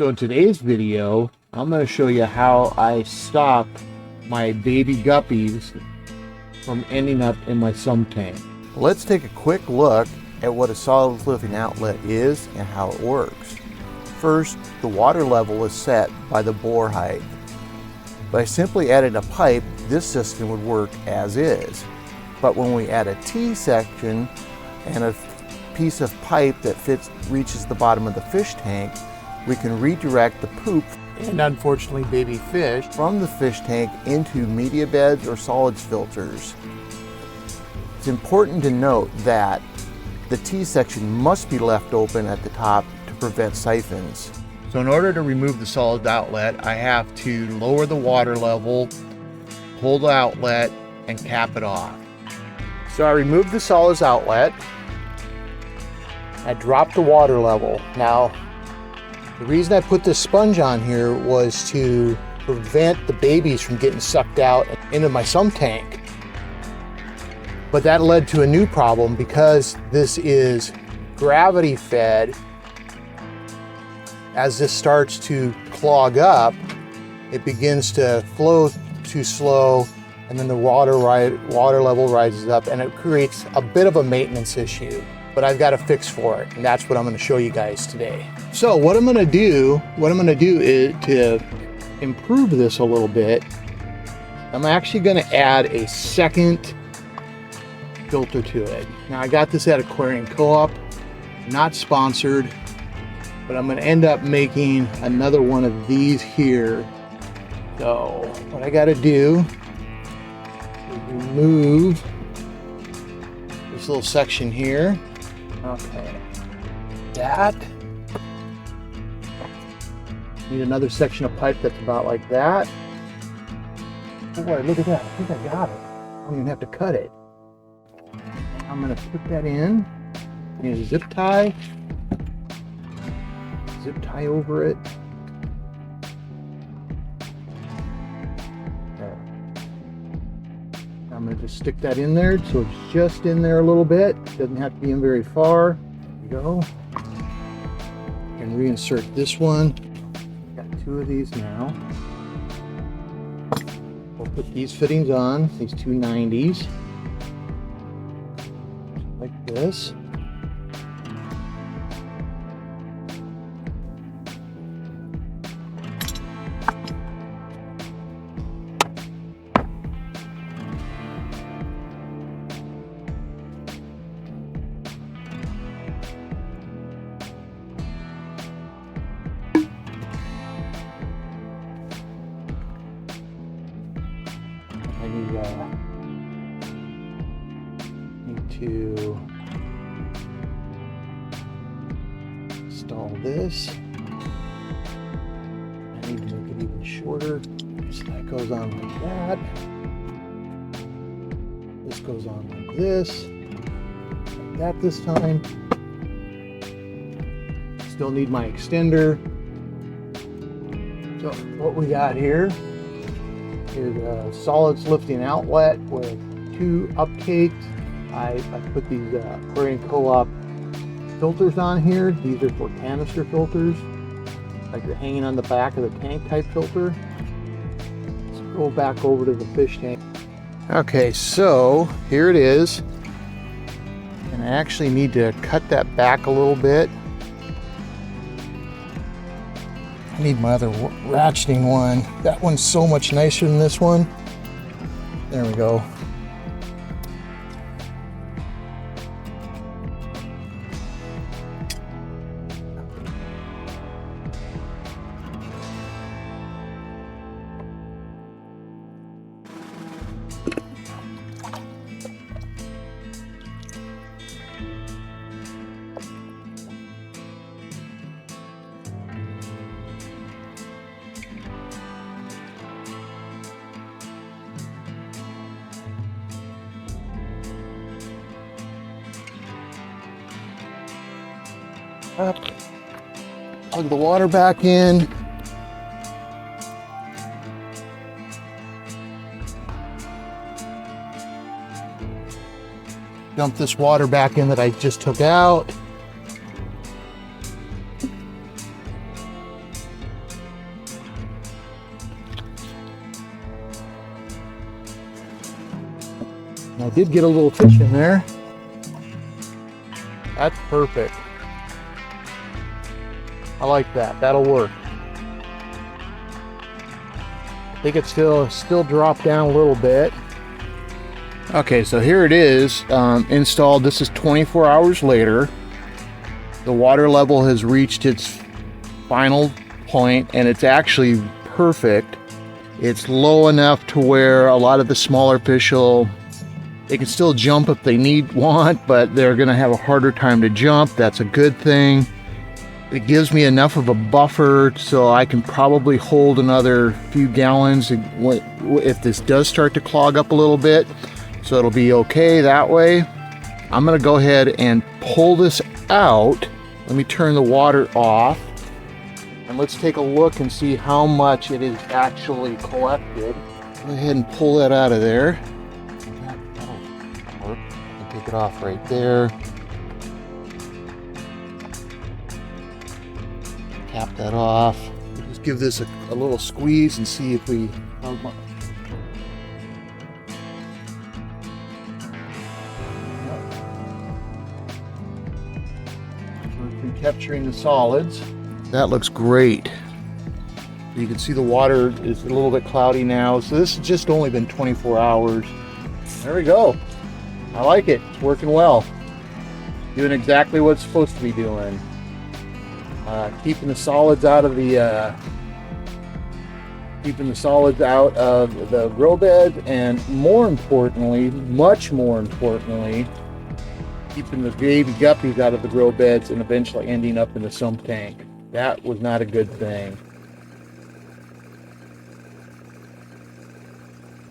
So in today's video, I'm going to show you how I stop my baby guppies from ending up in my sump tank. Let's take a quick look at what a solid lifting outlet is and how it works. First, the water level is set by the bore height. By simply adding a pipe, this system would work as is. But when we add a T-section and a piece of pipe that reaches the bottom of the fish tank, we can redirect the poop And unfortunately, baby fish from the fish tank into media beds or solids filters. It's important to note that the T-section must be left open at the top to prevent siphons. So in order to remove the solid outlet, I have to lower the water level, pull the outlet, and cap it off. So I removed the solids outlet. I dropped the water level. Now, the reason I put this sponge on here was to prevent the babies from getting sucked out into my sump tank. But that led to a new problem because this is gravity fed. As this starts to clog up, it begins to flow too slow, and then the water level rises up, and it creates a bit of a maintenance issue. But I've got a fix for it, and that's what I'm going to show you guys today. So what I'm going to do is to improve this a little bit. I'm actually going to add a second filter to it. Now I got this at Aquarium Co-op, not sponsored, but I'm going to end up making another one of these here. So what I got to do is remove this little section here. Okay, that. Need another section of pipe that's about like that. Oh boy, look at that. I think I got it. I don't even have to cut it. I'm going to put that in. Need a zip tie. Zip tie over it. Okay. I'm going to just stick that in there so it's just in there a little bit. Doesn't have to be in very far. There we go. And reinsert this one. Got two of these now. We'll put these fittings on, these two 90s. Like this. I need to install this. I need to make it even shorter. So that goes on like that. This goes on like this. Like that this time. Still need my extender. So what we got here is a solids lifting outlet with two uptakes. I put these Aquarium Co-op filters on here. These are for canister filters, like they're hanging on the back of the tank type filter. Let's go back over to the fish tank. Okay, so here it is. And I actually need to cut that back a little bit. I need my other ratcheting one. That one's so much nicer than this one. There we go. Up, plug the water back in. Dump this water back in that I just took out. I did get a little fish in there. That's perfect. I like that. That'll work. I think it's still dropped down a little bit. Okay, so here it is, installed. This is 24 hours later. The water level has reached its final point, and it's actually perfect. It's low enough to where a lot of the smaller fish they can still jump if they want, but they're gonna have a harder time to jump. That's a good thing. It gives me enough of a buffer so I can probably hold another few gallons if this does start to clog up a little bit. So it'll be okay that way. I'm gonna go ahead and pull this out. Let me turn the water off. And let's take a look and see how much it is actually collected. Go ahead and pull that out of there. That'll work. I can take it off right there. Cap that off. We'll just give this a little squeeze and see if we... Capturing the solids. That looks great. You can see the water is a little bit cloudy now. So this has just only been 24 hours. There we go. I like it. It's working well. Doing exactly what it's supposed to be doing. Keeping the solids out of the grow bed, and more importantly, much more importantly, keeping the baby guppies out of the grow beds and eventually ending up in the sump tank. That was not a good thing.